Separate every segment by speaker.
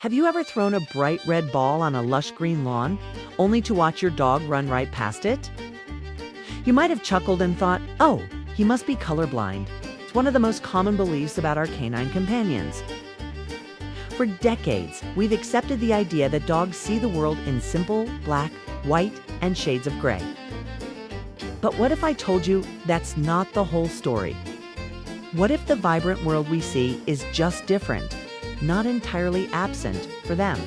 Speaker 1: Have you ever thrown a bright red ball on a lush green lawn, only to watch your dog run right past it? You might have chuckled and thought, oh, he must be colorblind. It's one of the most common beliefs about our canine companions. For decades, we've accepted the idea that dogs see the world in simple, black, white, and shades of gray. But what if I told you that's not the whole story? What if the vibrant world we see is just different, not entirely absent for them?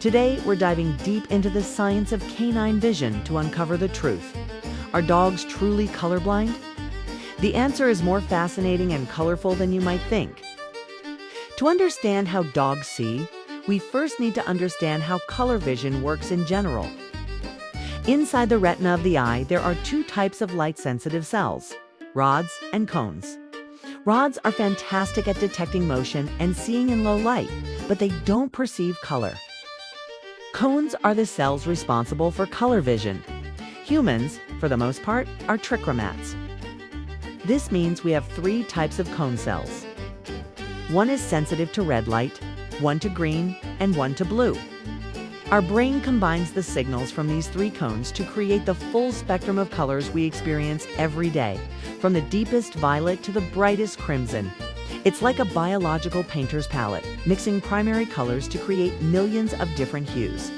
Speaker 1: Today, we're diving deep into the science of canine vision to uncover the truth. Are dogs truly colorblind? The answer is more fascinating and colorful than you might think. To understand how dogs see, we first need to understand how color vision works in general. Inside the retina of the eye, there are two types of light-sensitive cells, rods and cones. Rods are fantastic at detecting motion and seeing in low light, but they don't perceive color. Cones are the cells responsible for color vision. Humans, for the most part, are trichromats. This means we have three types of cone cells. One is sensitive to red light, one to green, and one to blue. Our brain combines the signals from these three cones to create the full spectrum of colors we experience every day, from the deepest violet to the brightest crimson. It's like a biological painter's palette, mixing primary colors to create millions of different hues.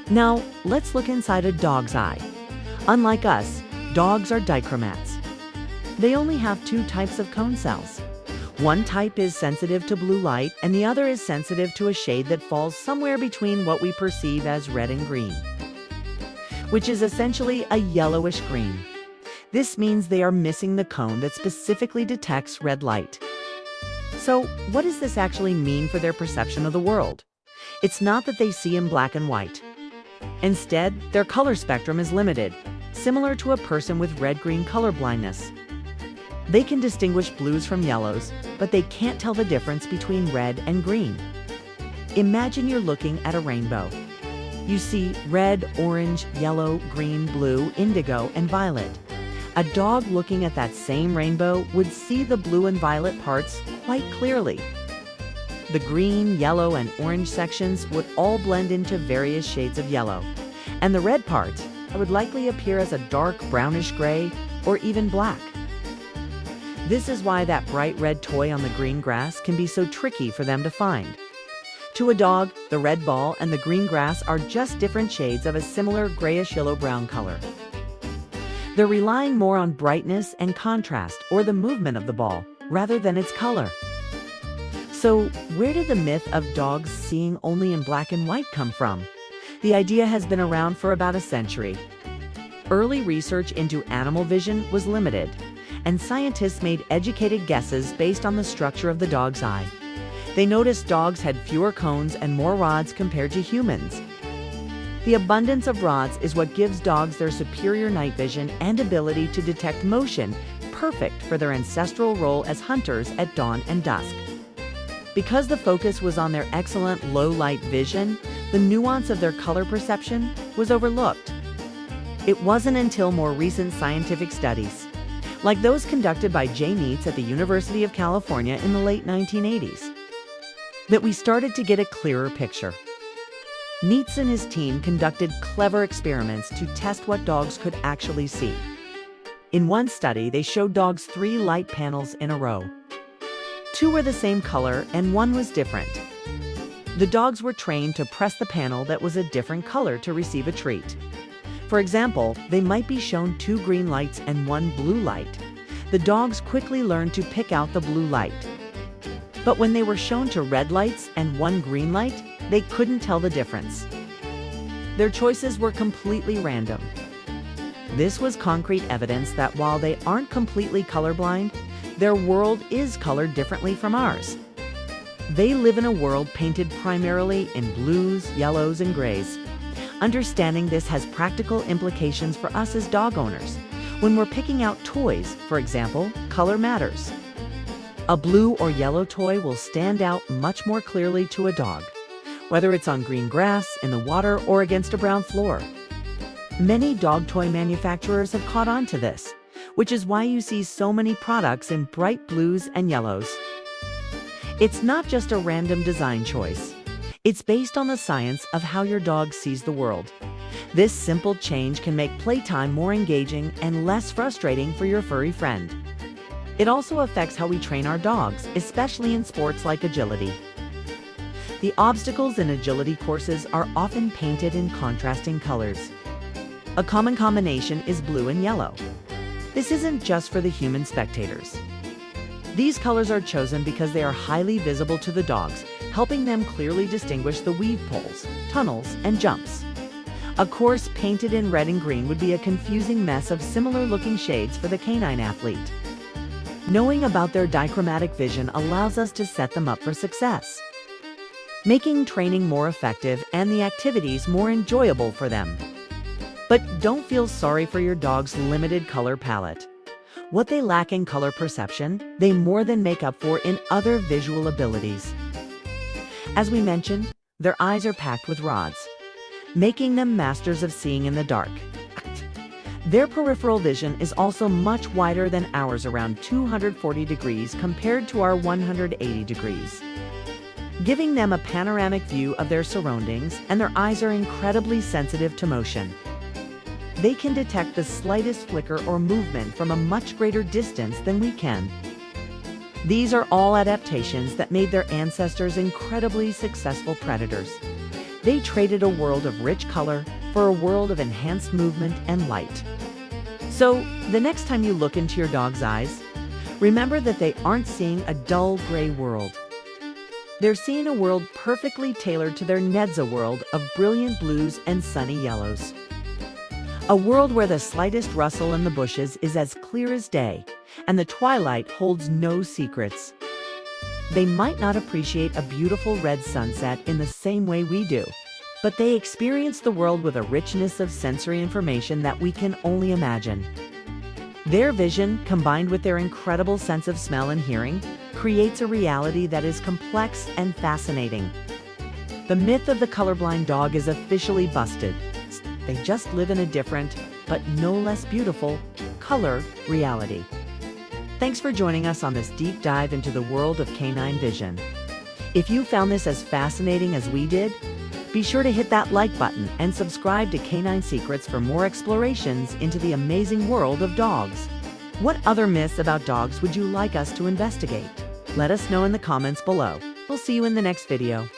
Speaker 1: Now, let's look inside a dog's eye. Unlike us, dogs are dichromats. They only have two types of cone cells. One type is sensitive to blue light, and the other is sensitive to a shade that falls somewhere between what we perceive as red and green, which is essentially a yellowish green. This means they are missing the cone that specifically detects red light. So, what does this actually mean for their perception of the world? It's not that they see in black and white. Instead, their color spectrum is limited, similar to a person with red-green color blindness. They can distinguish blues from yellows, but they can't tell the difference between red and green. Imagine you're looking at a rainbow. You see red, orange, yellow, green, blue, indigo, and violet. A dog looking at that same rainbow would see the blue and violet parts quite clearly. The green, yellow, and orange sections would all blend into various shades of yellow, and the red parts would likely appear as a dark brownish gray or even black. This is why that bright red toy on the green grass can be so tricky for them to find. To a dog, the red ball and the green grass are just different shades of a similar grayish-yellow-brown color. They're relying more on brightness and contrast, or the movement of the ball, rather than its color. So, where did the myth of dogs seeing only in black and white come from? The idea has been around for about a century. Early research into animal vision was limited, and scientists made educated guesses based on the structure of the dog's eye. They noticed dogs had fewer cones and more rods compared to humans. The abundance of rods is what gives dogs their superior night vision and ability to detect motion, perfect for their ancestral role as hunters at dawn and dusk. Because the focus was on their excellent low-light vision, the nuance of their color perception was overlooked. It wasn't until more recent scientific studies, like those conducted by Jay Neitz at the University of California in the late 1980s, that we started to get a clearer picture. Neitz and his team conducted clever experiments to test what dogs could actually see. In one study, they showed dogs 3 light panels in a row. 2 were the same color and 1 was different. The dogs were trained to press the panel that was a different color to receive a treat. For example, they might be shown 2 green lights and 1 blue light. The dogs quickly learned to pick out the blue light. But when they were shown to red lights and 1 green light, they couldn't tell the difference. Their choices were completely random. This was concrete evidence that while they aren't completely colorblind, their world is colored differently from ours. They live in a world painted primarily in blues, yellows, and grays. Understanding this has practical implications for us as dog owners. When we're picking out toys, for example, color matters. A blue or yellow toy will stand out much more clearly to a dog, whether it's on green grass, in the water, or against a brown floor. Many dog toy manufacturers have caught on to this, which is why you see so many products in bright blues and yellows. It's not just a random design choice. It's based on the science of how your dog sees the world. This simple change can make playtime more engaging and less frustrating for your furry friend. It also affects how we train our dogs, especially in sports like agility. The obstacles in agility courses are often painted in contrasting colors. A common combination is blue and yellow. This isn't just for the human spectators. These colors are chosen because they are highly visible to the dogs, helping them clearly distinguish the weave poles, tunnels, and jumps. A course painted in red and green would be a confusing mess of similar-looking shades for the canine athlete. Knowing about their dichromatic vision allows us to set them up for success, making training more effective and the activities more enjoyable for them. But don't feel sorry for your dog's limited color palette. What they lack in color perception, they more than make up for in other visual abilities. As we mentioned, their eyes are packed with rods, making them masters of seeing in the dark. Their peripheral vision is also much wider than ours, around 240 degrees compared to our 180 degrees, giving them a panoramic view of their surroundings, and their eyes are incredibly sensitive to motion. They can detect the slightest flicker or movement from a much greater distance than we can. These are all adaptations that made their ancestors incredibly successful predators. They traded a world of rich color for a world of enhanced movement and light. So, the next time you look into your dog's eyes, remember that they aren't seeing a dull gray world. They're seeing a world perfectly tailored to their Nedza world of brilliant blues and sunny yellows. A world where the slightest rustle in the bushes is as clear as day, and the twilight holds no secrets. They might not appreciate a beautiful red sunset in the same way we do, but they experience the world with a richness of sensory information that we can only imagine. Their vision, combined with their incredible sense of smell and hearing, creates a reality that is complex and fascinating. The myth of the colorblind dog is officially busted. They just live in a different, but no less beautiful, color reality. Thanks for joining us on this deep dive into the world of canine vision. If you found this as fascinating as we did, be sure to hit that like button and subscribe to Canine Secrets for more explorations into the amazing world of dogs. What other myths about dogs would you like us to investigate? Let us know in the comments below. We'll see you in the next video.